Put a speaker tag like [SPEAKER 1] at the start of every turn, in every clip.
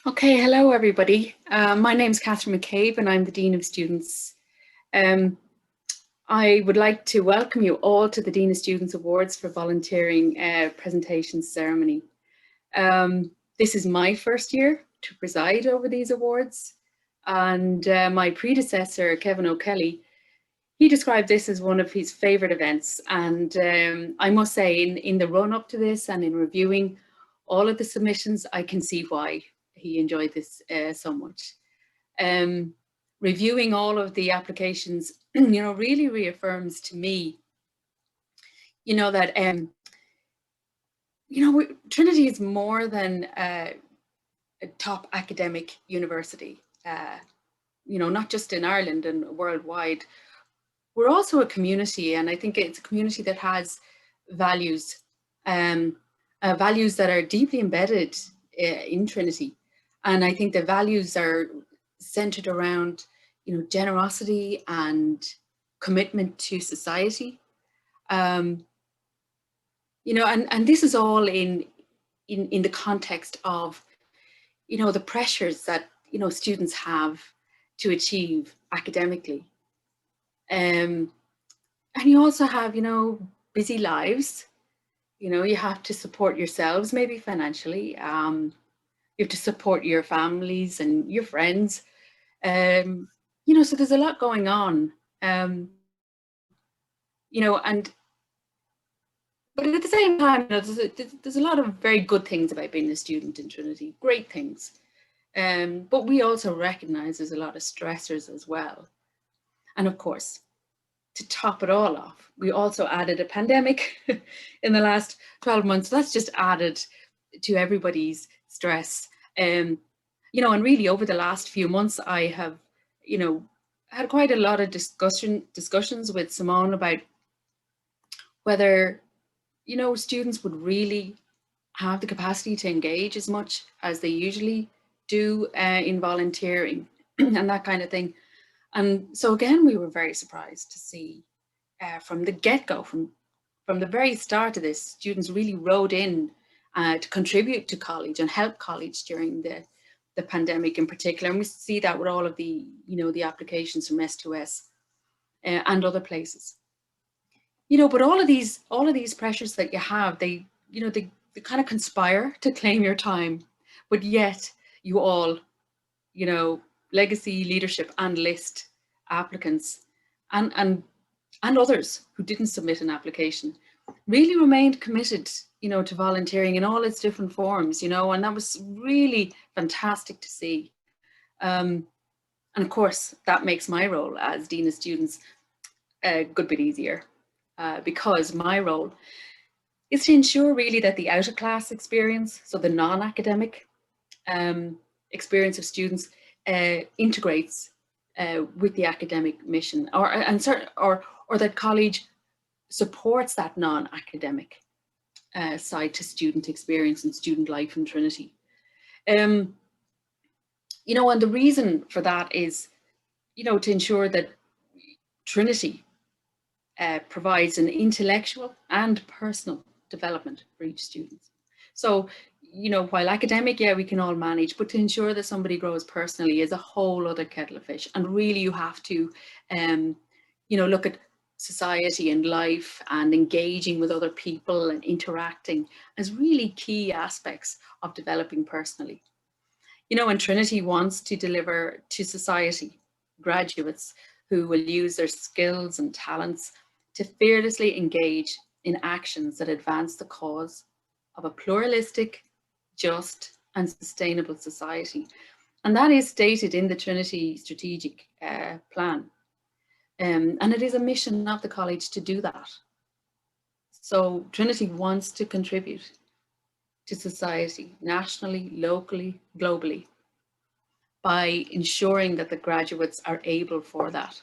[SPEAKER 1] Okay, hello everybody. My name's Catherine McCabe and I'm the Dean of Students. I would like to welcome you all to the Dean of Students Awards for Volunteering presentation ceremony. This is my first year to preside over these awards, and my predecessor, Kevin O'Kelly, he described this as one of his favourite events. And I must say, in the run up to this and in reviewing all of the submissions, I can see why he enjoyed this so much. Reviewing all of the applications, really reaffirms to me, that, Trinity is more than a top academic university, not just in Ireland and worldwide. We're also a community, and I think it's a community that has values, values that are deeply embedded in Trinity. And I think the values are centered around, generosity and commitment to society. And this is all in the context of, the pressures that, students have to achieve academically. And you also have, busy lives. You have to support yourselves, maybe financially. You have to support your families and your friends. So there's a lot going on. But at the same time, there's a lot of very good things about being a student in Trinity, great things. But we also recognise there's a lot of stressors as well. And of course, to top it all off, we also added a pandemic in the last 12 months. So that's just added to everybody's stress. And really over the last few months, I have, had quite a lot of discussions with Simone about whether, students would really have the capacity to engage as much as they usually do in volunteering and that kind of thing. And so again, we were very surprised to see from the get-go, from the very start of this, students really rode in to contribute to college and help college during the pandemic in particular. And we see that with all of the, the applications from S2S and other places. But all of these pressures that you have, they kind of conspire to claim your time, but yet you all, legacy, leadership and list applicants and others who didn't submit an application really remained committed, to volunteering in all its different forms, and that was really fantastic to see. And of course, that makes my role as Dean of Students a good bit easier because my role is to ensure really that the out of class experience, so the non-academic experience of students integrates with the academic mission, or that college supports that non-academic side to student experience and student life in Trinity. And the reason for that is, to ensure that Trinity provides an intellectual and personal development for each student. So, while academic, yeah, we can all manage, but to ensure that somebody grows personally is a whole other kettle of fish. And really you have to, look at society and life and engaging with other people and interacting as really key aspects of developing personally. And Trinity wants to deliver to society graduates who will use their skills and talents to fearlessly engage in actions that advance the cause of a pluralistic, just and sustainable society. And that is stated in the Trinity strategic plan. And it is a mission of the college to do that. So Trinity wants to contribute to society nationally, locally, globally by ensuring that the graduates are able for that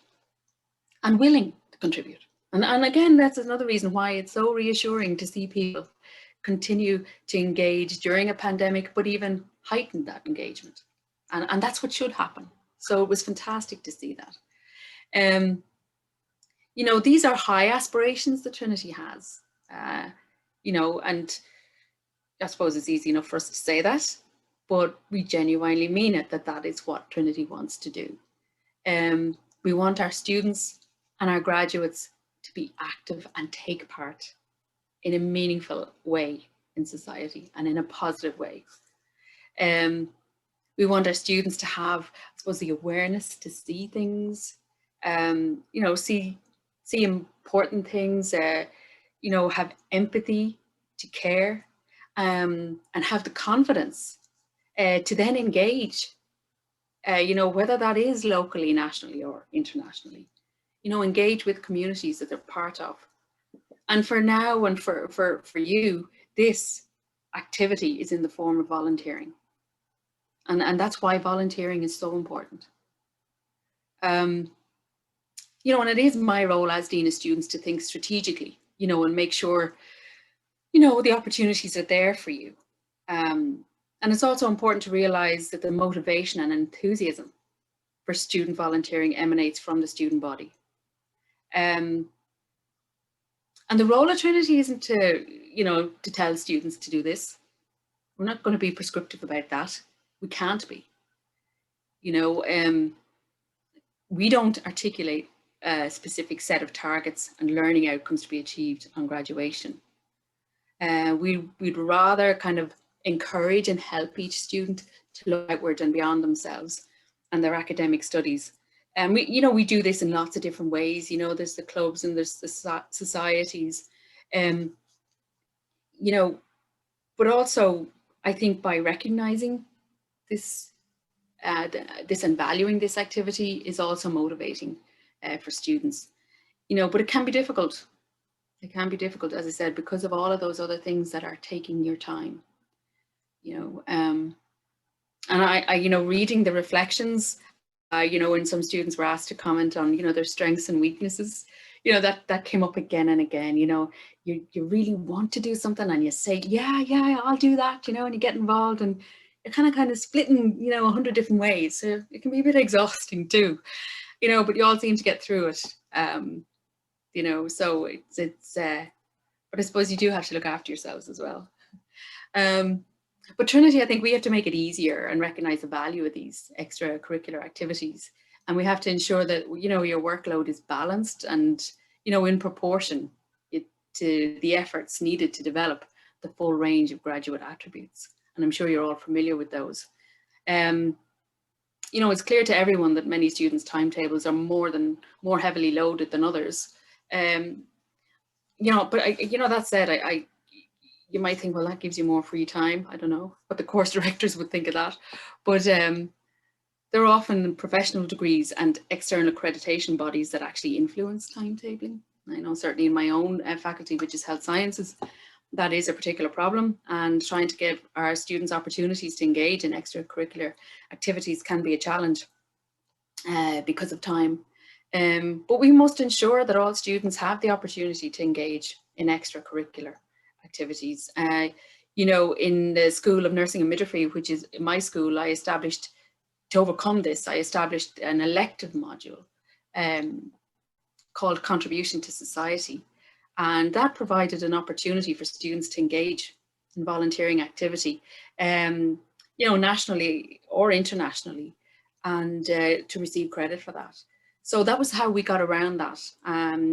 [SPEAKER 1] and willing to contribute. And again, that's another reason why it's so reassuring to see people continue to engage during a pandemic, but even heighten that engagement. And that's what should happen. So it was fantastic to see that. These are high aspirations that Trinity has, and I suppose it's easy enough for us to say that, but we genuinely mean it, that is what Trinity wants to do. We want our students and our graduates to be active and take part in a meaningful way in society and in a positive way. We want our students to have, I suppose, the awareness to see things, you know, see important things, you know, have empathy, to care, and have the confidence to then engage, you know, whether that is locally, nationally, or internationally, you know, engage with communities that they're part of. And for now, and for you, this activity is in the form of volunteering. And that's why volunteering is so important. You know, and it is my role as Dean of Students to think strategically, you know, and make sure, you know, the opportunities are there for you. And it's also important to realise that the motivation and enthusiasm for student volunteering emanates from the student body. And the role of Trinity isn't to, you know, to tell students to do this. We're not going to be prescriptive about that. We can't be. You know, we don't articulate a specific set of targets and learning outcomes to be achieved on graduation. We'd rather kind of encourage and help each student to look outward and beyond themselves and their academic studies. And we do this in lots of different ways. You know, there's the clubs and there's the societies, you know, but also I think by recognizing this, this and valuing this activity is also motivating for students, you know, but it can be difficult. It can be difficult, as I said, because of all of those other things that are taking your time, you know, and I you know, reading the reflections, you know, when some students were asked to comment on, you know, their strengths and weaknesses, you know, that came up again and again. You know, you really want to do something and you say, yeah, I'll do that, you know, and you get involved and you're kind of splitting, you know, 100 different ways. So it can be a bit exhausting too, you know, but you all seem to get through it. You know, so it's but I suppose you do have to look after yourselves as well. But Trinity, I think we have to make it easier and recognize the value of these extracurricular activities. And we have to ensure that, you know, your workload is balanced and, you know, in proportion to the efforts needed to develop the full range of graduate attributes. And I'm sure you're all familiar with those. You know, it's clear to everyone that many students' timetables are more heavily loaded than others. You know, but you know, that said, you might think, well, that gives you more free time. I don't know what the course directors would think of that. But there are often professional degrees and external accreditation bodies that actually influence timetabling. I know certainly in my own faculty, which is health sciences, that is a particular problem, and trying to give our students opportunities to engage in extracurricular activities can be a challenge because of time. But we must ensure that all students have the opportunity to engage in extracurricular activities. You know, in the School of Nursing and Midwifery, which is my school, to overcome this, I established an elective module called Contribution to Society. And that provided an opportunity for students to engage in volunteering activity, you know, nationally or internationally, and to receive credit for that. So that was how we got around that,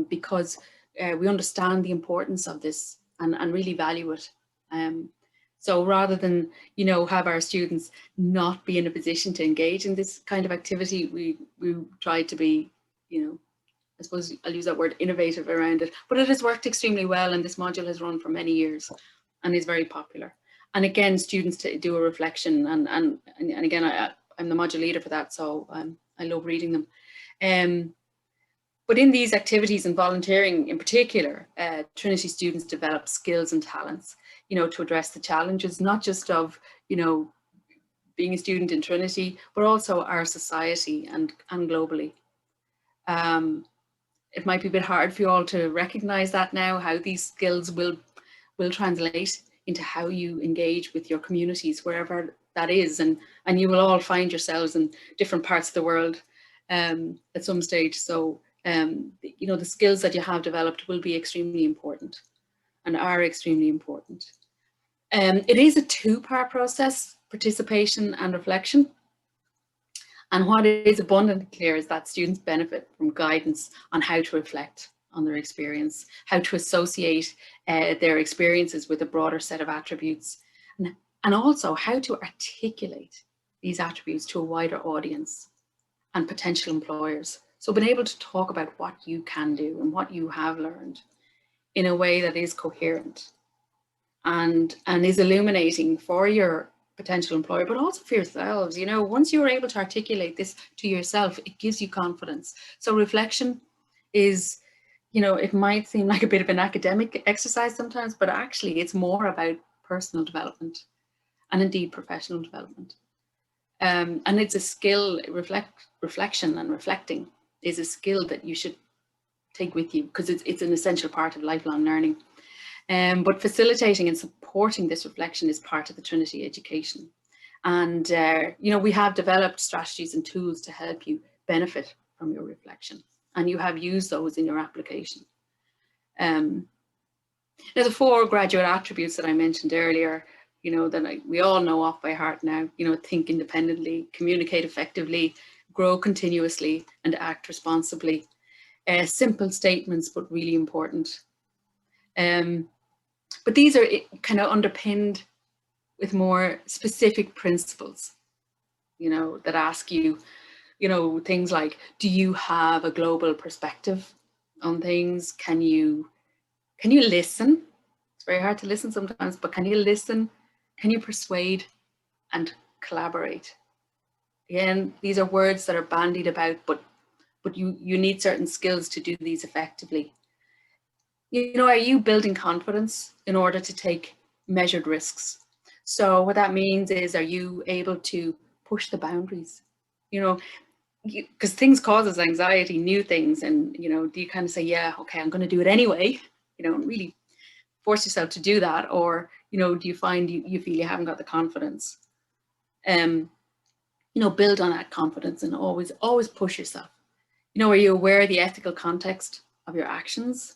[SPEAKER 1] because we understand the importance of this and really value it. So rather than, you know, have our students not be in a position to engage in this kind of activity, we tried to be, you know, I suppose I'll use that word, innovative around it. But it has worked extremely well, and this module has run for many years and is very popular. And again, students to do a reflection, and again, I'm the module leader for that, so I love reading them. But in these activities and volunteering in particular, Trinity students develop skills and talents, you know, to address the challenges, not just of, you know, being a student in Trinity, but also our society and globally. It might be a bit hard for you all to recognize that now, how these skills will translate into how you engage with your communities, wherever that is. And you will all find yourselves in different parts of the world at some stage. So, you know, the skills that you have developed will be extremely important and are extremely important. It is a two-part process. participation and reflection. And what is abundantly clear is that students benefit from guidance on how to reflect on their experience, how to associate their experiences with a broader set of attributes, and also how to articulate these attributes to a wider audience and potential employers. So being able to talk about what you can do and what you have learned in a way that is coherent and is illuminating for your potential employer, but also for yourselves. You know, once you're able to articulate this to yourself, it gives you confidence. So reflection is, you know, it might seem like a bit of an academic exercise sometimes, but actually it's more about personal development and indeed professional development. And it's a skill. Reflection and reflecting is a skill that you should take with you, because it's an essential part of lifelong learning. But facilitating and supporting this reflection is part of the Trinity education. And, you know, we have developed strategies and tools to help you benefit from your reflection, and you have used those in your application. Now, the 4 graduate attributes that I mentioned earlier, you know, that we all know off by heart now, you know, think independently, communicate effectively, grow continuously, and act responsibly. Simple statements, but really important. But these are kind of underpinned with more specific principles, you know, that ask you, you know, things like, do you have a global perspective on things? Can you listen? It's very hard to listen sometimes, but can you listen? Can you persuade and collaborate? Again, these are words that are bandied about, but you need certain skills to do these effectively. You know, are you building confidence in order to take measured risks? So what that means is, are you able to push the boundaries? You know, because things cause us anxiety, new things, and, you know, do you kind of say, yeah, okay, I'm going to do it anyway, you know, and really force yourself to do that? Or, you know, do you find you feel you haven't got the confidence? You know, build on that confidence and always push yourself. You know, are you aware of the ethical context of your actions?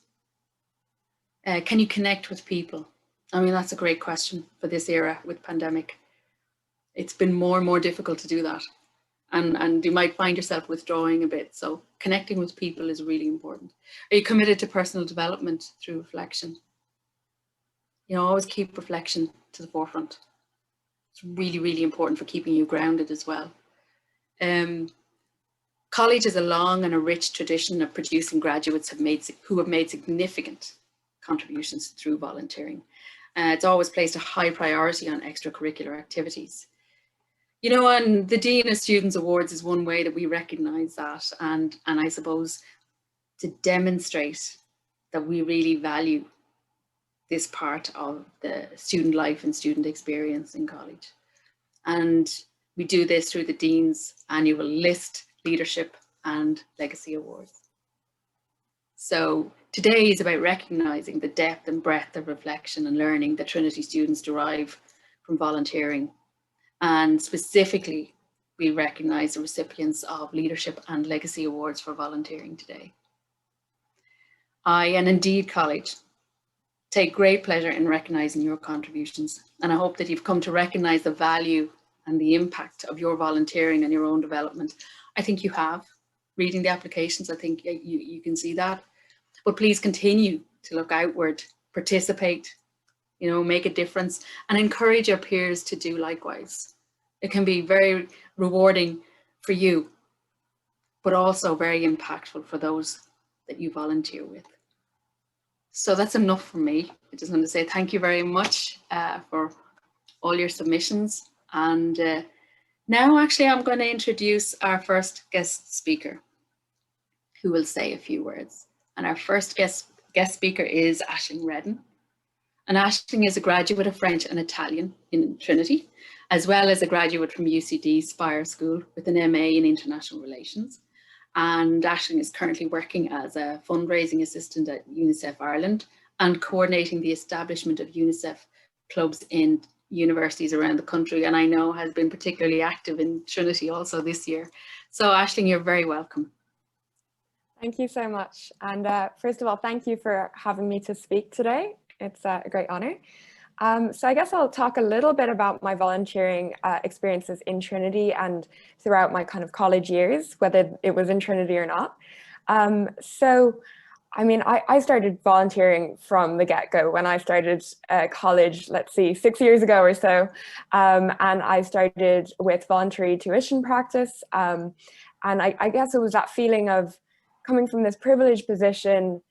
[SPEAKER 1] Can you connect with people? I mean, that's a great question for this era with pandemic. It's been more and more difficult to do that. And you might find yourself withdrawing a bit. So connecting with people is really important. Are you committed to personal development through reflection? You know, always keep reflection to the forefront. It's really, really important for keeping you grounded as well. College has a long and a rich tradition of producing graduates who have made significant contributions through volunteering. It's always placed a high priority on extracurricular activities. You know, and the Dean of Students Awards is one way that we recognise that, and I suppose to demonstrate that we really value this part of the student life and student experience in college. And we do this through the Dean's annual List, Leadership and Legacy Awards. So today is about recognising the depth and breadth of reflection and learning that Trinity students derive from volunteering. And specifically, we recognise the recipients of Leadership and Legacy Awards for volunteering today. I, and indeed College, take great pleasure in recognising your contributions, and I hope that you've come to recognise the value and the impact of your volunteering and your own development. I think you have. Reading the applications, I think you can see that. But please continue to look outward, participate, you know, make a difference, and encourage your peers to do likewise. It can be very rewarding for you, but also very impactful for those that you volunteer with. So that's enough from me. I just want to say thank you very much for all your submissions. And now actually I'm going to introduce our first guest speaker, who will say a few words. And our first guest speaker is Aisling Redden. And Aisling is a graduate of French and Italian in Trinity, as well as a graduate from UCD Spire School with an MA in International Relations. And Aisling is currently working as a fundraising assistant at UNICEF Ireland and coordinating the establishment of UNICEF clubs in universities around the country, and I know has been particularly active in Trinity also this year. So Aisling, you're very welcome.
[SPEAKER 2] Thank you so much. And first of all, thank you for having me to speak today. It's a great honor. So I guess I'll talk a little bit about my volunteering experiences in Trinity and throughout my kind of college years, whether it was in Trinity or not. So I mean, I started volunteering from the get-go when I started college, let's see, 6 years ago or so. And I started with voluntary tuition practice. And I guess it was that feeling of coming from this privileged position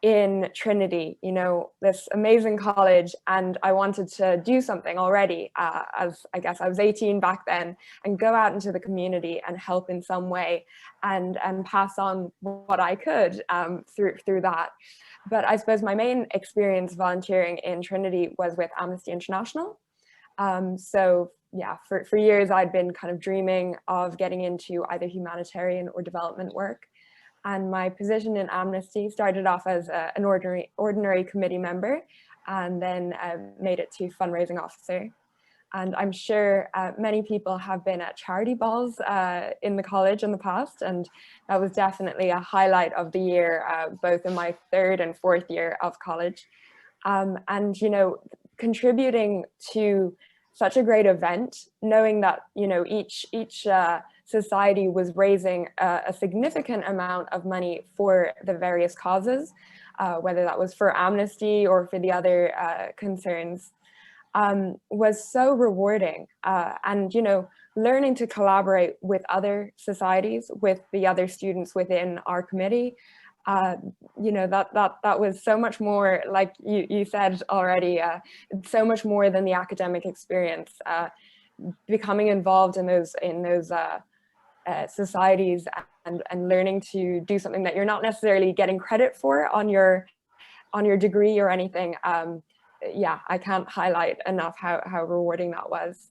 [SPEAKER 2] in Trinity, you know, this amazing college, and I wanted to do something already, as I guess I was 18 back then, and go out into the community and help in some way, and pass on what I could through that. But I suppose my main experience volunteering in Trinity was with Amnesty International. So yeah, for years I'd been kind of dreaming of getting into either humanitarian or development work. And my position in Amnesty started off as an ordinary committee member, and then made it to fundraising officer. And I'm sure many people have been at charity balls in the college in the past, and that was definitely a highlight of the year, both in my 3rd and 4th year of college. And, you know, contributing to such a great event, knowing that, you know, each society was raising a significant amount of money for the various causes, whether that was for Amnesty or for the other concerns, was so rewarding. And, you know, learning to collaborate with other societies, with the other students within our committee, you know, that was so much more, like you said already, so much more than the academic experience. Becoming involved in those societies and learning to do something that you're not necessarily getting credit for on your degree or anything. Yeah, I can't highlight enough how rewarding that was.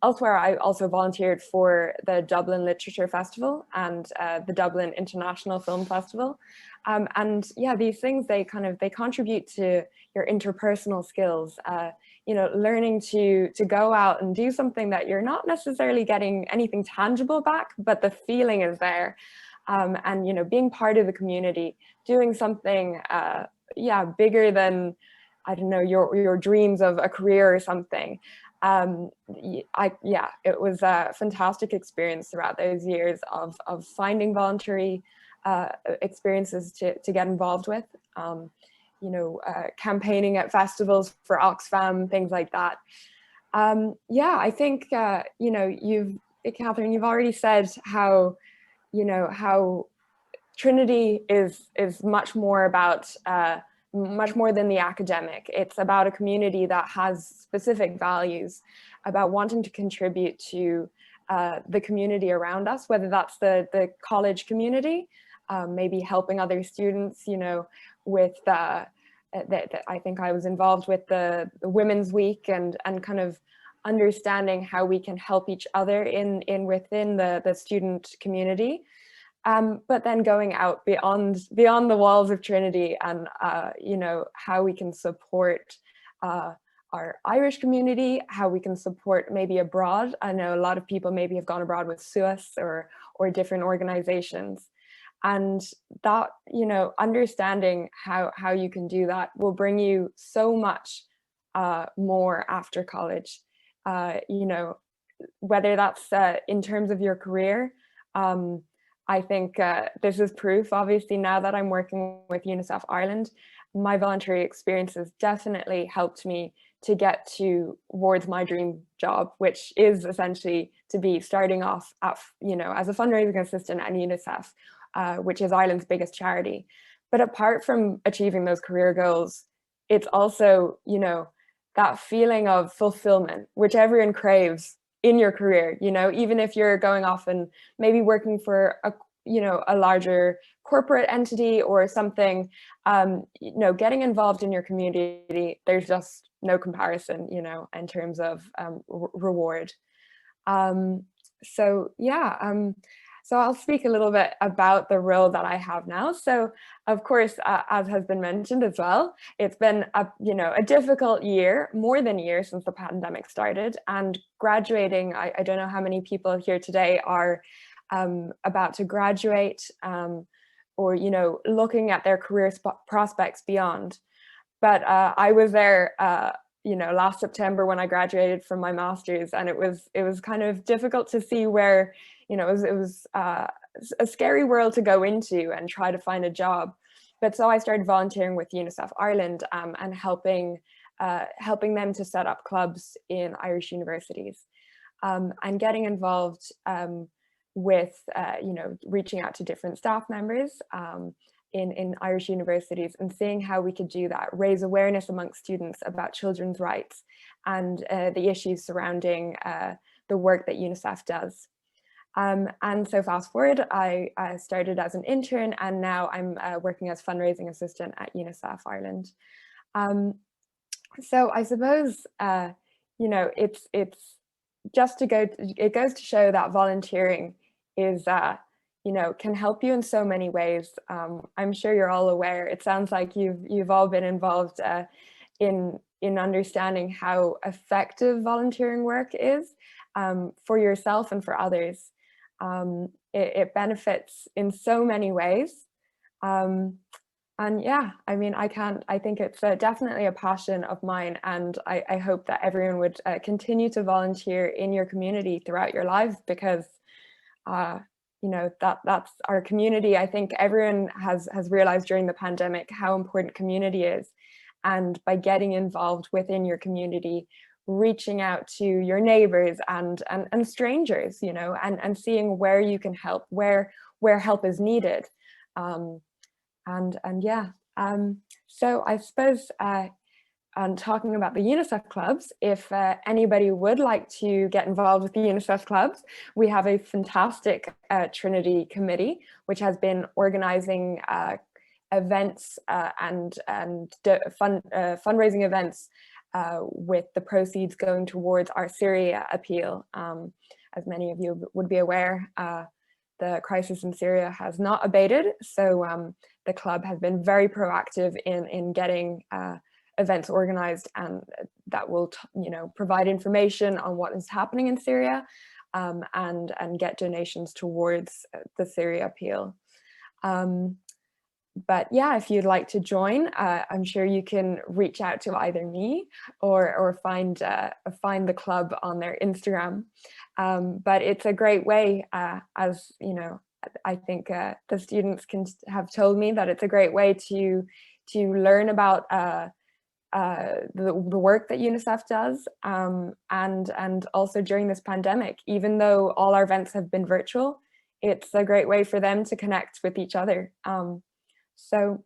[SPEAKER 2] Elsewhere, I also volunteered for the Dublin Literature Festival and the Dublin International Film Festival. And yeah, these things, they contribute to your interpersonal skills, you know, learning to go out and do something that you're not necessarily getting anything tangible back, but the feeling is there. And, you know, being part of the community, doing something, yeah, bigger than, I don't know, your dreams of a career or something. Yeah, it was a fantastic experience throughout those years of finding voluntary experiences to get involved with, you know, campaigning at festivals for Oxfam, things like that. Yeah, I think, you know, Catherine, you've already said how, you know, how Trinity is much more about much more than the academic. It's about a community that has specific values, about wanting to contribute to the community around us, whether that's the college community, maybe helping other students, you know, with I think I was involved with the Women's Week and kind of understanding how we can help each other within the student community. But then going out beyond the walls of Trinity and, you know, how we can support our Irish community, how we can support maybe abroad. I know a lot of people maybe have gone abroad with SUAS or different organizations. And that, you know, understanding how you can do that will bring you so much more after college, you know, whether that's in terms of your career. I think this is proof, obviously, now that I'm working with UNICEF Ireland, my voluntary experiences definitely helped me to get towards my dream job, which is essentially to be starting off at, you know, as a fundraising assistant at UNICEF, which is Ireland's biggest charity. But apart from achieving those career goals, it's also, you know, that feeling of fulfillment, which everyone craves in your career, you know, even if you're going off and maybe working for a, you know, a larger corporate entity or something, you know, getting involved in your community, there's just no comparison, you know, in terms of reward. So yeah, so I'll speak a little bit about the role that I have now. So of course, as has been mentioned as well, it's been a difficult year, more than a year since the pandemic started, and graduating, I don't know how many people here today are about to graduate or, you know, looking at their career prospects beyond. But I was there you know, last September when I graduated from my master's, and it was kind of difficult to see where, you know, it was a scary world to go into and try to find a job. But so I started volunteering with UNICEF Ireland and helping them to set up clubs in Irish universities, and getting involved with, you know, reaching out to different staff members in Irish universities and seeing how we could do that, raise awareness amongst students about children's rights and the issues surrounding the work that UNICEF does. And so fast forward, I started as an intern, and now I'm working as fundraising assistant at UNICEF Ireland. So I suppose, you know, it's just it goes to show that volunteering is, you know, can help you in so many ways. I'm sure you're all aware. It sounds like you've all been involved in understanding how effective volunteering work is for yourself and for others. It benefits in so many ways. And yeah, I mean, I think it's definitely a passion of mine, and I hope that everyone would continue to volunteer in your community throughout your lives, because you know, that's our community. I think everyone has realized during the pandemic how important community is, and by getting involved within your community, reaching out to your neighbors and strangers, you know, and seeing where you can help, where help is needed. And yeah, so I suppose talking about the UNICEF clubs, if anybody would like to get involved with the UNICEF clubs, we have a fantastic Trinity committee, which has been organizing events and fundraising events with the proceeds going towards our Syria appeal. As many of you would be aware, the crisis in Syria has not abated, so the club has been very proactive in getting events organized, and that will, you know, provide information on what is happening in Syria, and get donations towards the Syria appeal. But yeah, if you'd like to join, I'm sure you can reach out to either me or find the club on their Instagram. But it's a great way, as you know, I think the students have told me that it's a great way to learn about the work that UNICEF does, and also during this pandemic, even though all our events have been virtual, it's a great way for them to connect with each other. So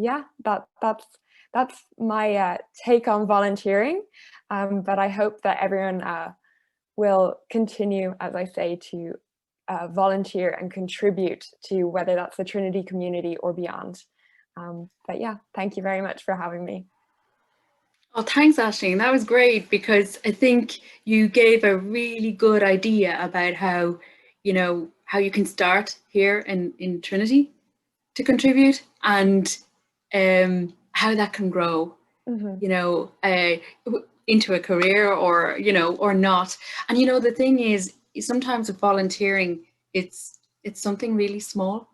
[SPEAKER 2] yeah, that's my take on volunteering, but I hope that everyone will continue, as I say, to volunteer and contribute to whether that's the Trinity community or beyond. But yeah, thank you very much for having me.
[SPEAKER 1] Oh, thanks, Aisling. That was great, because I think you gave a really good idea about how, you know, how you can start here in Trinity to contribute, and how that can grow, you know, into a career, or, you know, or not. And, you know, the thing is, sometimes with volunteering, it's something really small.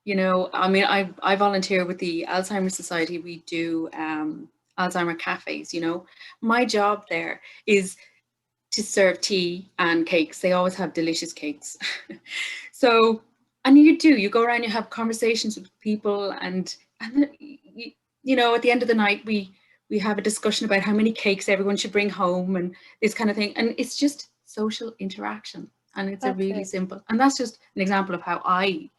[SPEAKER 1] You know, I mean, I volunteer with the Alzheimer's Society. We do Alzheimer cafes, you know. My job there is to serve tea and cakes. They always have delicious cakes. So, and you go around, you have conversations with people, and you know, at the end of the night, we have a discussion about how many cakes everyone should bring home and this kind of thing. And it's just social interaction, and it's a really simple, and that's just an example of how I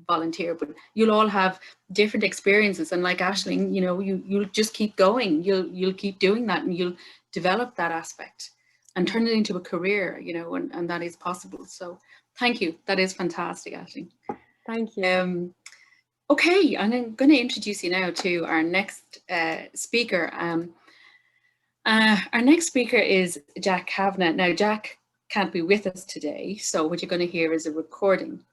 [SPEAKER 1] volunteer. But you'll all have different experiences, and like Aisling, you know, you'll just keep going, you'll keep doing that, and you'll develop that aspect and turn it into a career, you know, and that is possible. So thank you, that is fantastic, Aisling.
[SPEAKER 2] Thank you.
[SPEAKER 1] Okay, I'm going to introduce you now to our next speaker. Our next speaker is Jack Kavanagh. Now, Jack can't be with us today, so what you're going to hear is a recording.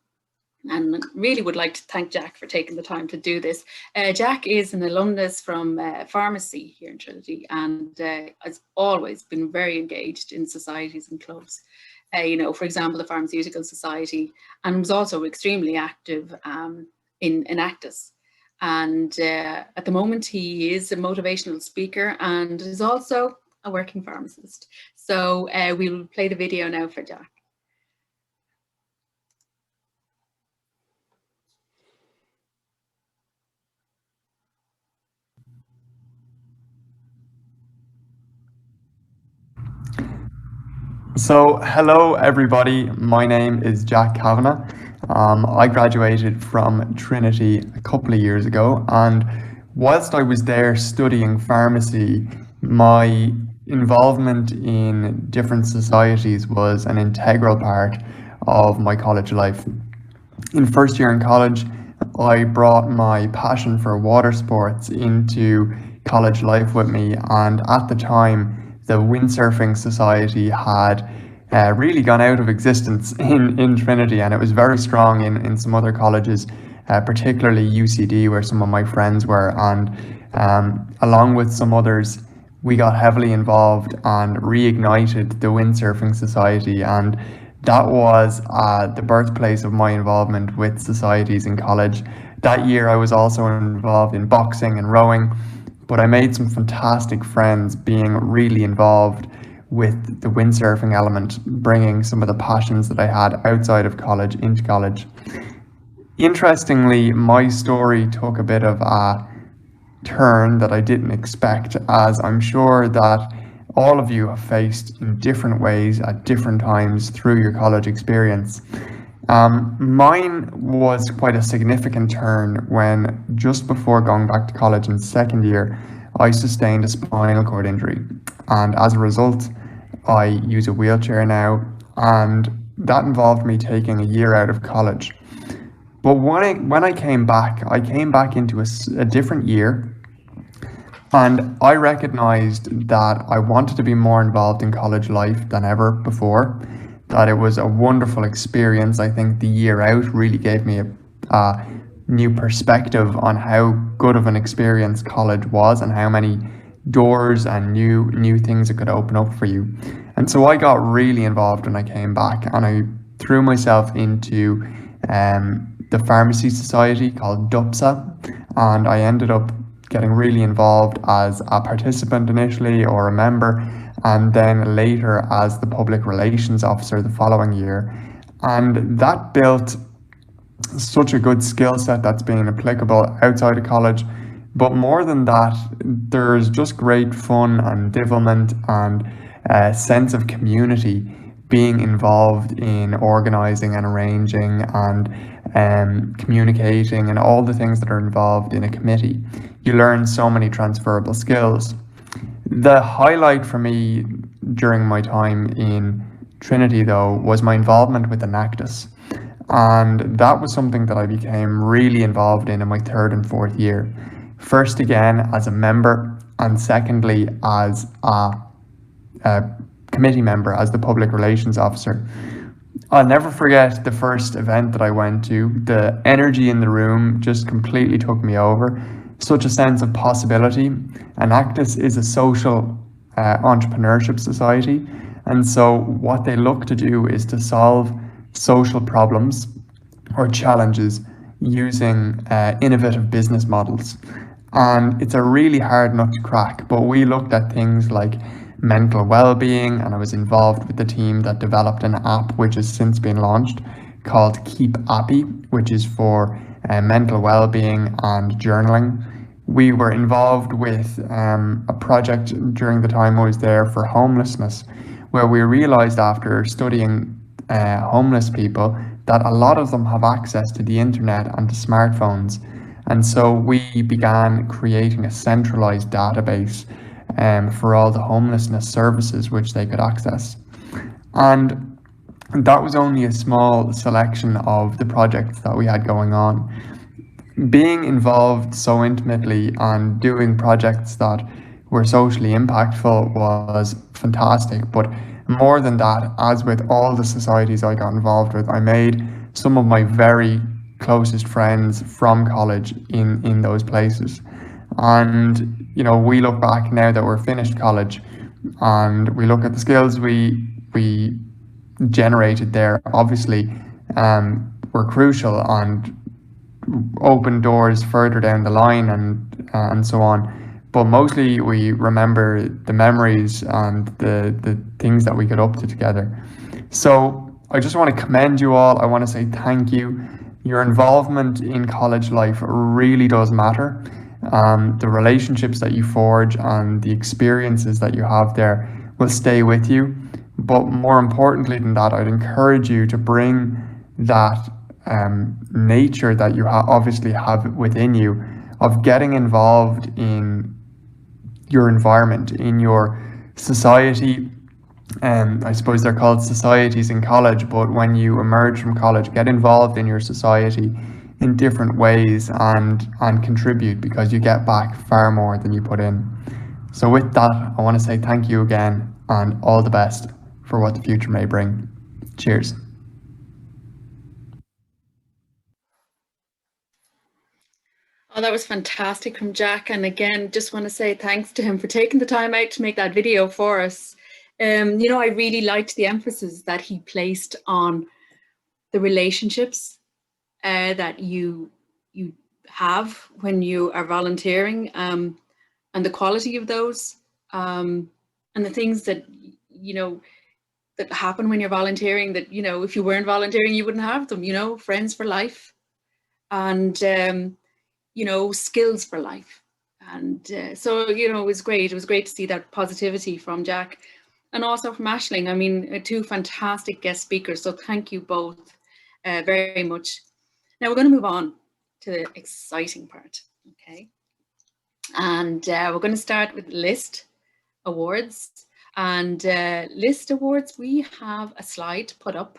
[SPEAKER 1] And really would like to thank Jack for taking the time to do this. Jack is an alumnus from pharmacy here in Trinity, and has always been very engaged in societies and clubs. You know, for example, the Pharmaceutical Society, and was also extremely active in Actus. And at the moment, he is a motivational speaker and is also a working pharmacist. So we'll play the video now for Jack.
[SPEAKER 3] So, hello everybody, my name is Jack Kavanagh. I graduated from Trinity a couple of years ago, and whilst I was there studying pharmacy, my involvement in different societies was an integral part of my college life. In first year in college, I brought my passion for water sports into college life with me, and at the time, the windsurfing society had really gone out of existence in Trinity, and it was very strong in some other colleges, particularly UCD, where some of my friends were, and along with some others, we got heavily involved and reignited the windsurfing society, and that was the birthplace of my involvement with societies in college. That year I was also involved in boxing and rowing, but I made some fantastic friends being really involved with the windsurfing element, bringing some of the passions that I had outside of college into college. Interestingly, my story took a bit of a turn that I didn't expect, as I'm sure that all of you have faced in different ways at different times through your college experience. Mine was quite a significant turn when, just before going back to college in second year, I sustained a spinal cord injury, and as a result I use a wheelchair now, and that involved me taking a year out of college. But when I came back into a different year, and I recognized that I wanted to be more involved in college life than ever before, that it was a wonderful experience. I think the year out really gave me a new perspective on how good of an experience college was and how many doors and new things it could open up for you. And so I got really involved when I came back, and I threw myself into the pharmacy society called DUPSA, and I ended up getting really involved as a participant initially, or a member, and then later as the public relations officer the following year. And that built such a good skill set that's been applicable outside of college. But more than that, there's just great fun and development and a sense of community being involved in organizing and arranging and communicating and all the things that are involved in a committee. You learn so many transferable skills. The highlight for me during my time in Trinity, though, was my involvement with Enactus. And that was something that I became really involved in my third and fourth year. First, again, as a member, and secondly, as a committee member, as the public relations officer. I'll never forget the first event that I went to. The energy in the room just completely took me over. Such a sense of possibility. Enactus is a social entrepreneurship society, and so what they look to do is to solve social problems or challenges using innovative business models. And it's a really hard nut to crack, but we looked at things like mental well-being, and I was involved with the team that developed an app which has since been launched called Keep Appy, which is for mental well-being and journaling. We were involved with a project during the time I was there for homelessness, where we realized after studying homeless people that a lot of them have access to the internet and to smartphones. And so we began creating a centralized database for all the homelessness services which they could access. And that was only a small selection of the projects that we had going on. Being involved so intimately and doing projects that were socially impactful was fantastic. But more than that, as with all the societies I got involved with, I made some of my very closest friends from college in those places. And, you know, we look back now that we're finished college and we look at the skills we generated there, obviously were crucial and open doors further down the line and so on. But mostly we remember the memories and the things that we got up to together. So I just want to commend you all. I want to say thank you. Your involvement in college life really does matter. The relationships that you forge and the experiences that you have there will stay with you. But more importantly than that, I'd encourage you to bring that nature that you obviously have within you of getting involved in your environment, in your society. I suppose they're called societies in college, but when you emerge from college, get involved in your society in different ways and contribute, because you get back far more than you put in. So with that, I want to say thank you again and all the best for what the future may bring. Cheers.
[SPEAKER 1] Oh, that was fantastic from Jack. And again, just want to say thanks to him for taking the time out to make that video for us. You know, I really liked the emphasis that he placed on the relationships that you have when you are volunteering, and the quality of those, and the things that, you know, that happen when you're volunteering that, you know, if you weren't volunteering, you wouldn't have them, you know, friends for life and, you know, skills for life. And so, you know, it was great. It was great to see that positivity from Jack and also from Aisling. I mean, two fantastic guest speakers. So thank you both very much. Now we're going to move on to the exciting part, okay? And we're going to start with list awards. And list awards, we have a slide put up.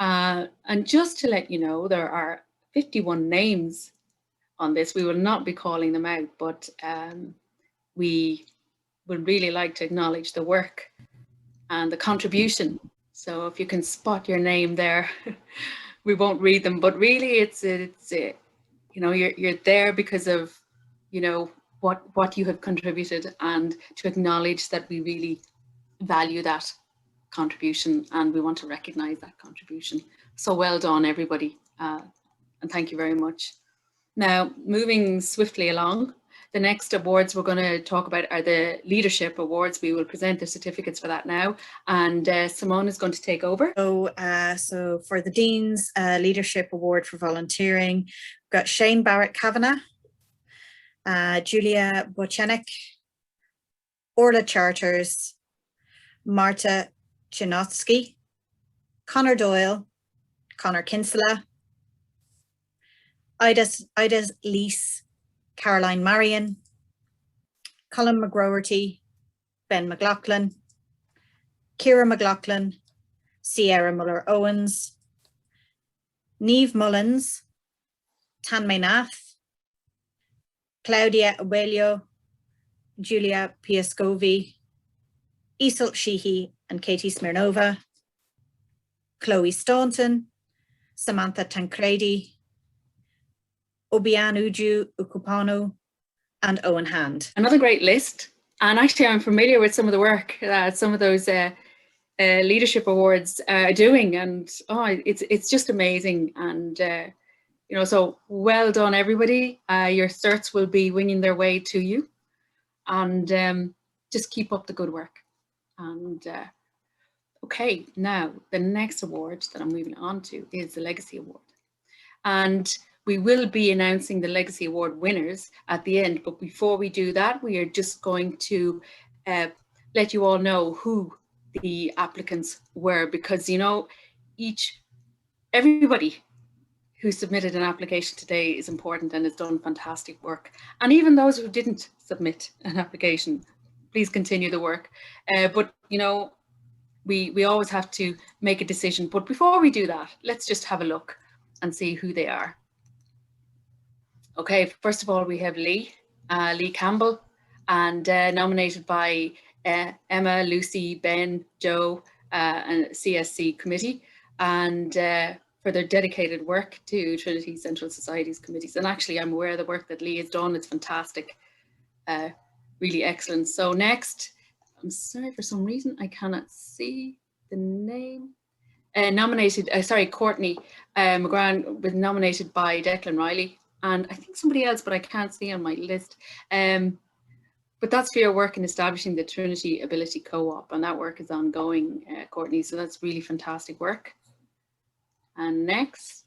[SPEAKER 1] And just to let you know, there are 51 names on this. We will not be calling them out, but we would really like to acknowledge the work and the contribution. So if you can spot your name there, we won't read them, but really it's you know, you're there because of, you know, what you have contributed, and to acknowledge that we really value that contribution and we want to recognize that contribution. So well done, everybody, and thank you very much. Now, moving swiftly along, the next awards we're going to talk about are the leadership awards. We will present the certificates for that now, and Simone is going to take over.
[SPEAKER 4] So for the Dean's Leadership Award for Volunteering, we've got Shane Barrett Kavanagh, Julia Bochenek, Orla Charters, Marta Chinotsky, Connor Doyle, Connor Kinsella, Ida Lease, Caroline Marion, Colin McGrowerty, Ben McLaughlin, Ciara McLaughlin, Sierra Muller-Owens, Niamh Mullins, Tanmay Nath, Claudia Abuelo, Julia Piascovi, Iseult Sheehy and Katie Smirnova, Chloe Staunton, Samantha Tancredi, Obianuju Ukupano, and Owen Hand. Another great list. And actually I'm familiar with some of the work that some of those leadership awards are doing, and it's just amazing. And you know, so well done everybody. Your certs will be winging their way to you, and just keep up the good work. And okay, now the next award that I'm moving on to is the Legacy Award, and we will be announcing the Legacy Award winners at the end. But before we do that, we are just going to let you all know who the applicants were, because, you know, everybody who submitted an application today is important and has done fantastic work. And even those who didn't submit an application, please continue the work. But, you know, we always have to make a decision. But before we do that, let's just have a look and see who they are. Okay, first of all, we have Lee Campbell, and nominated by Emma, Lucy, Ben, Joe, and CSC committee, and for their dedicated work to Trinity Central Societies committees. And actually, I'm aware of the work that Lee has done. It's fantastic, really excellent. So next, I'm sorry, for some reason, I cannot see the name.
[SPEAKER 1] Courtney McGuigan was nominated by Declan Riley, and I think somebody else, but I can't see on my list. But that's for your work in establishing the Trinity Ability Co-op, and that work is ongoing, Courtney, so that's really fantastic work. And next,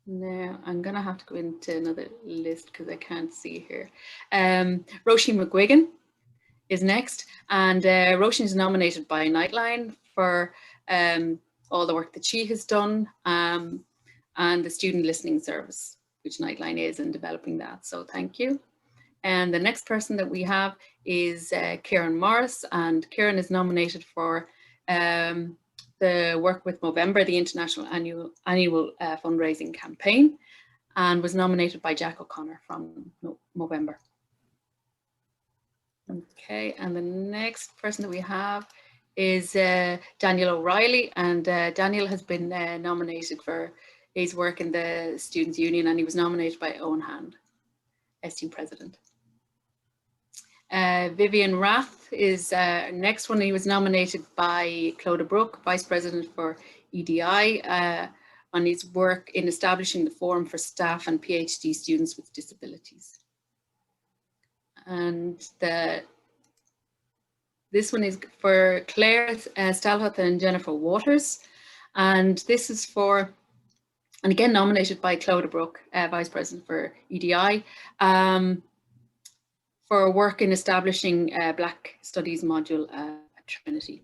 [SPEAKER 1] now I'm gonna have to go into another list because I can't see here. Ronan McGuigan is next, and Ronan is nominated by Nightline for all the work that she has done, and the student listening service, which Nightline is, in developing that, so thank you. And the next person that we have is Kieran Morris, and Kieran is nominated for the work with Movember, the international annual fundraising campaign, and was nominated by Jack O'Connor from Movember. Okay, and the next person that we have is Daniel O'Reilly, and Daniel has been nominated for his work in the Students' Union, and he was nominated by Owen Hand, SU President. Vivian Rath is next one. He was nominated by Clodagh Brooke, Vice President for EDI, on his work in establishing the Forum for Staff and PhD Students with Disabilities. And this one is for Claire Stalhut and Jennifer Waters. And this is for, and again nominated by Clodagh Brooke, Vice President for EDI, for work in establishing Black Studies module at Trinity.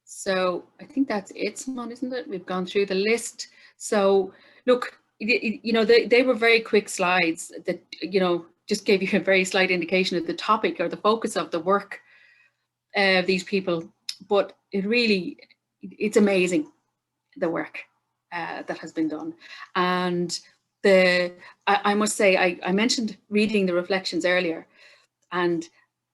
[SPEAKER 1] So I think that's it, Simone, isn't it? We've gone through the list. So look, you know, they were very quick slides that, you know, just gave you a very slight indication of the topic or the focus of the work of these people. But it really, it's amazing, the work that has been done. And I must say, I mentioned reading the reflections earlier, and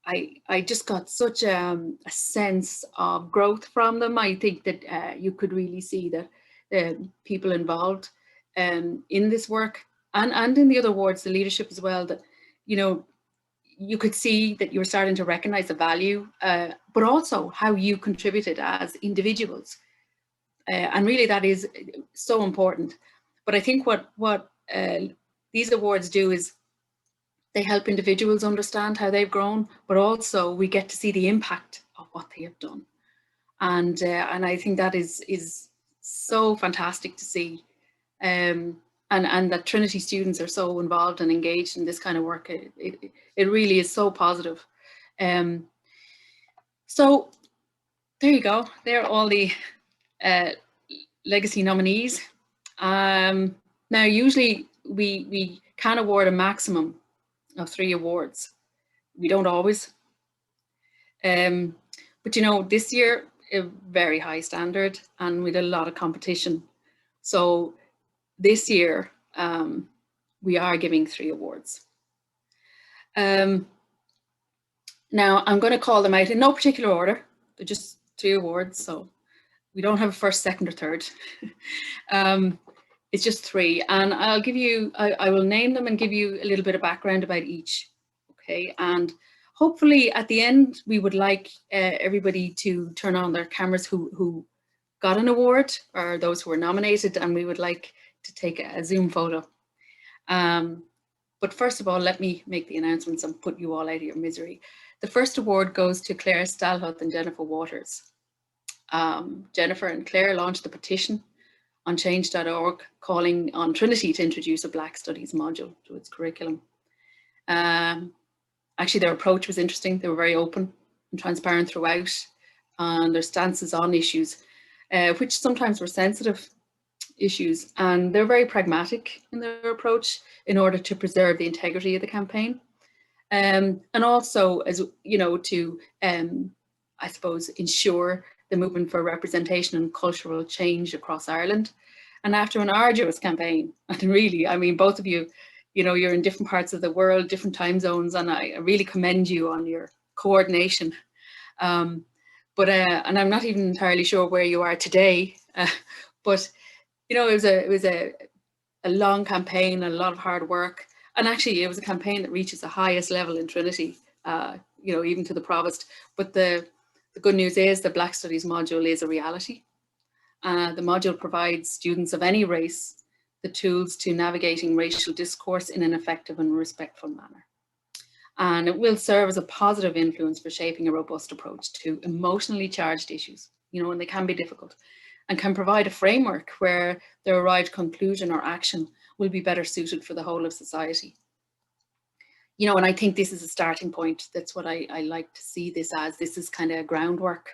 [SPEAKER 1] I just got such a sense of growth from them. I think that you could really see that the people involved in this work and in the other awards, the leadership as well, that, you know, you could see that you were starting to recognize the value, but also how you contributed as individuals. And really that is so important. But I think what these awards do is they help individuals understand how they've grown, but also we get to see the impact of what they have done. And I think that is so fantastic to see. And that Trinity students are so involved and engaged in this kind of work. It really is so positive. So there you go. They're all the legacy nominees. Now, usually we can award a maximum of 3 awards. We don't always. But you know, this year, a very high standard, and we did a lot of competition. So this year, we are giving 3 awards. Now, I'm going to call them out in no particular order. They're just 3 awards, so we don't have a first, second, or third. It's just 3, and I'll give you, I will name them and give you a little bit of background about each, okay? And hopefully at the end, we would like everybody to turn on their cameras who got an award, or those who were nominated, and we would like to take a Zoom photo. But first of all, let me make the announcements and put you all out of your misery. The first award goes to Claire Stalhut and Jennifer Waters. Jennifer and Claire launched the petition on change.org calling on Trinity to introduce a Black Studies module to its curriculum. Actually, their approach was interesting. They were very open and transparent throughout, and their stances on issues, which sometimes were sensitive issues, and they're very pragmatic in their approach in order to preserve the integrity of the campaign. And also, as you know, to, I suppose, ensure the movement for representation and cultural change across Ireland. And after an arduous campaign, and really, I mean, both of you, you know, you're in different parts of the world, different time zones, and I really commend you on your coordination. And I'm not even entirely sure where you are today, but you know, it was a long campaign and a lot of hard work. And actually, it was a campaign that reaches the highest level in Trinity, you know, even to the provost. But the good news is the Black Studies module is a reality. The module provides students of any race the tools to navigating racial discourse in an effective and respectful manner. And it will serve as a positive influence for shaping a robust approach to emotionally charged issues, you know, and they can be difficult, and can provide a framework where the arrived conclusion or action will be better suited for the whole of society. You know, and I think this is a starting point. That's what I like to see this as. This is kind of groundwork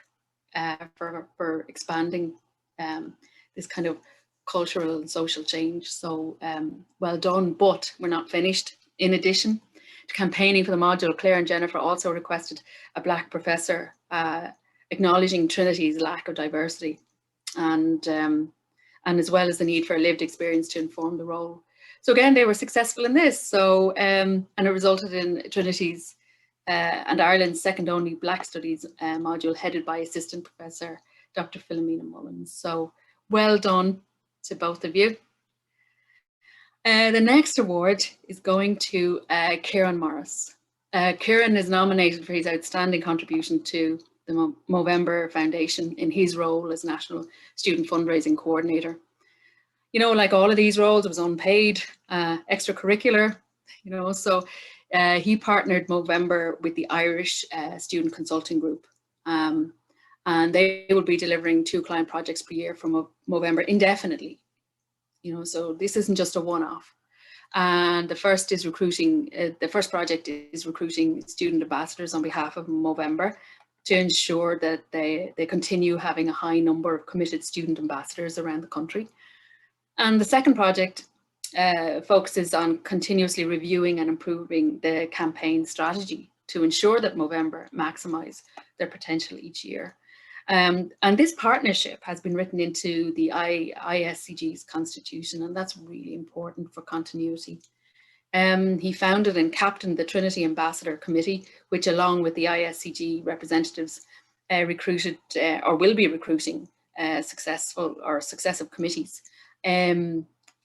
[SPEAKER 1] for expanding this kind of cultural and social change. So well done, but we're not finished. In addition to campaigning for the module, Claire and Jennifer also requested a Black professor, acknowledging Trinity's lack of diversity, and as well as the need for a lived experience to inform the role. So again, they were successful in this. So and it resulted in Trinity's and Ireland's second only Black Studies module, headed by Assistant Professor Dr. Philomena Mullins. So well done to both of you. The next award is going to Kieran Morris. Kieran is nominated for his outstanding contribution to the Movember Foundation in his role as National Student Fundraising Coordinator. You know, like all of these roles, it was unpaid, extracurricular, you know, so he partnered Movember with the Irish Student Consulting Group. And they will be delivering 2 client projects per year from Movember indefinitely. You know, so this isn't just a one-off. And the first is recruiting, the first project is recruiting student ambassadors on behalf of Movember to ensure that they continue having a high number of committed student ambassadors around the country. And the second project focuses on continuously reviewing and improving the campaign strategy to ensure that Movember maximise their potential each year. And this partnership has been written into the ISCG's constitution, and that's really important for continuity. He founded and captained the Trinity Ambassador Committee, which along with the ISCG representatives recruited or will be recruiting successive committees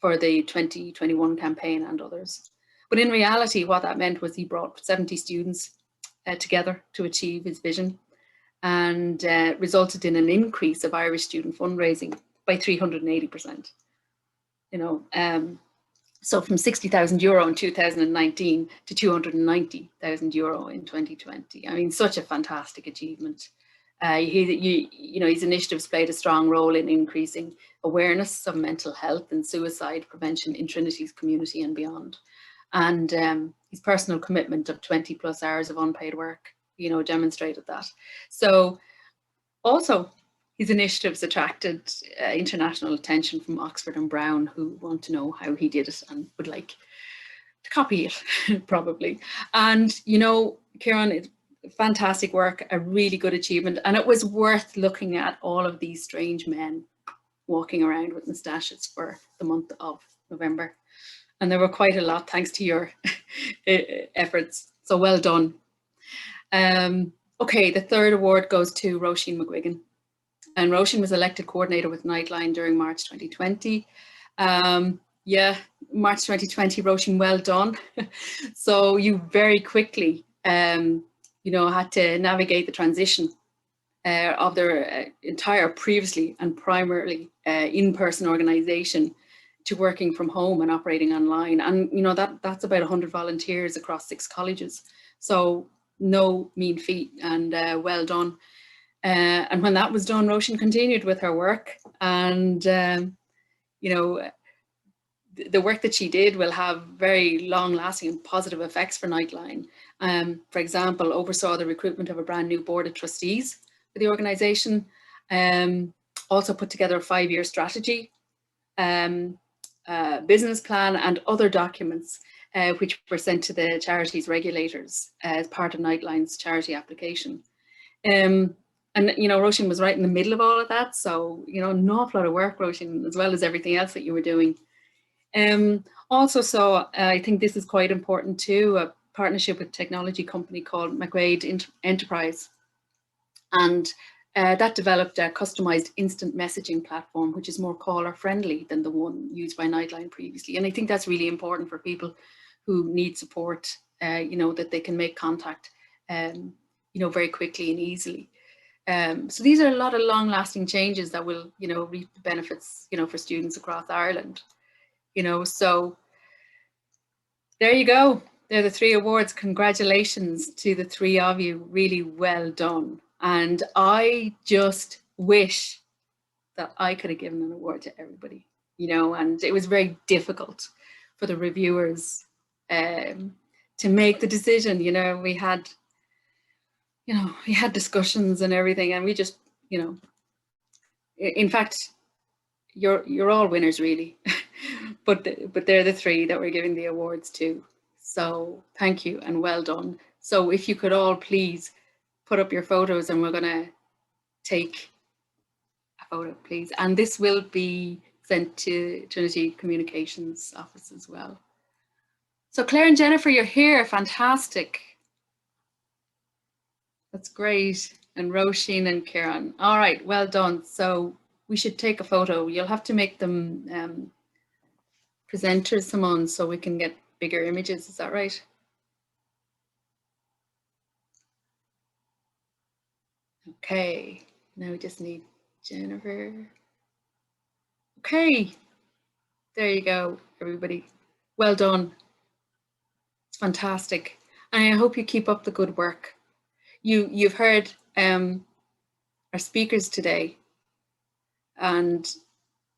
[SPEAKER 1] for the 2021 campaign and others. But in reality, what that meant was he brought 70 students together to achieve his vision, and resulted in an increase of Irish student fundraising by 380%. You know, so from €60,000 in 2019 to €290,000 in 2020. I mean, such a fantastic achievement. You know, his initiatives played a strong role in increasing awareness of mental health and suicide prevention in Trinity's community and beyond. And his personal commitment of 20+ hours of unpaid work, you know, demonstrated that. So also his initiatives attracted international attention from Oxford and Brown, who want to know how he did it and would like to copy it, probably. And, you know, Kieran, it's fantastic work, a really good achievement. And it was worth looking at all of these strange men walking around with moustaches for the month of November. And there were quite a lot, thanks to your efforts. So well done. Okay, the third award goes to Ronan McGuigan. And Ronan was elected coordinator with Nightline during March 2020. Yeah, March 2020, Ronan, well done. So you very quickly, you know, had to navigate the transition of their entire previously and primarily in-person organisation to working from home and operating online. And, you know, that's about 100 volunteers across 6 colleges. So no mean feat, and well done. And when that was done, Ronan continued with her work, and you know, the work that she did will have very long-lasting and positive effects for Nightline. For example, oversaw the recruitment of a brand new board of trustees for the organisation, also put together a 5-year strategy, business plan and other documents which were sent to the charity's regulators as part of Nightline's charity application. And, you know, Ronan was right in the middle of all of that. So, you know, an awful lot of work, Ronan, as well as everything else that you were doing. Also, so I think this is quite important too, a partnership with a technology company called McCabe Enterprise. And that developed a customized instant messaging platform, which is more caller friendly than the one used by Nightline previously. And I think that's really important for people who need support, you know, that they can make contact, you know, very quickly and easily. So these are a lot of long-lasting changes that will, you know, reap the benefits, you know, for students across Ireland, you know. So there you go. They're the 3 awards. Congratulations to the 3 of you. Really well done. And I just wish that I could have given an award to everybody, you know, and it was very difficult for the reviewers to make the decision. You know, we had discussions and everything, and we just, you know, in fact, you're all winners really, but they're the 3 that we're giving the awards to. So thank you and well done. So if you could all please put up your photos, and we're gonna take a photo, please. And this will be sent to Trinity Communications Office as well. So Claire and Jennifer, you're here, fantastic. That's great. And Roisin and Kieran. All right, well done. So we should take a photo. You'll have to make them presenters, Simone, so we can get bigger images. Is that right? Okay, now we just need Jennifer. Okay, there you go, everybody. Well done. It's fantastic. And I hope you keep up the good work. You've heard our speakers today, and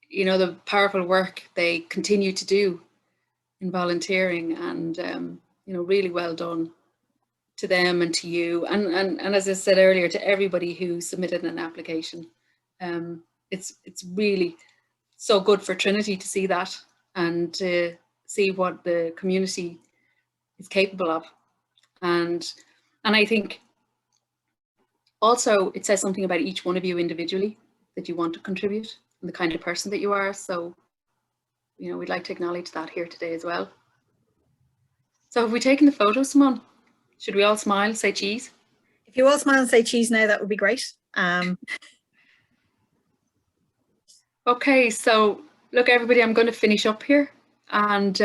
[SPEAKER 1] you know the powerful work they continue to do in volunteering, and you know, really well done to them and to you, and as I said earlier, to everybody who submitted an application. It's really so good for Trinity to see that, and to see what the community is capable of, and I think also it says something about each one of you individually, that you want to contribute and the kind of person that you are. So, you know, we'd like to acknowledge that here today as well. So have we taken the photo, Simone? Should we all smile, say cheese?
[SPEAKER 4] If you all smile and say cheese now, that would be great.
[SPEAKER 1] Okay, so look, everybody, I'm going to finish up here, and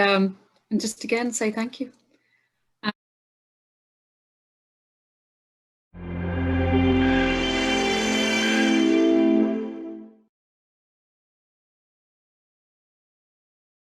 [SPEAKER 1] just again say thank you.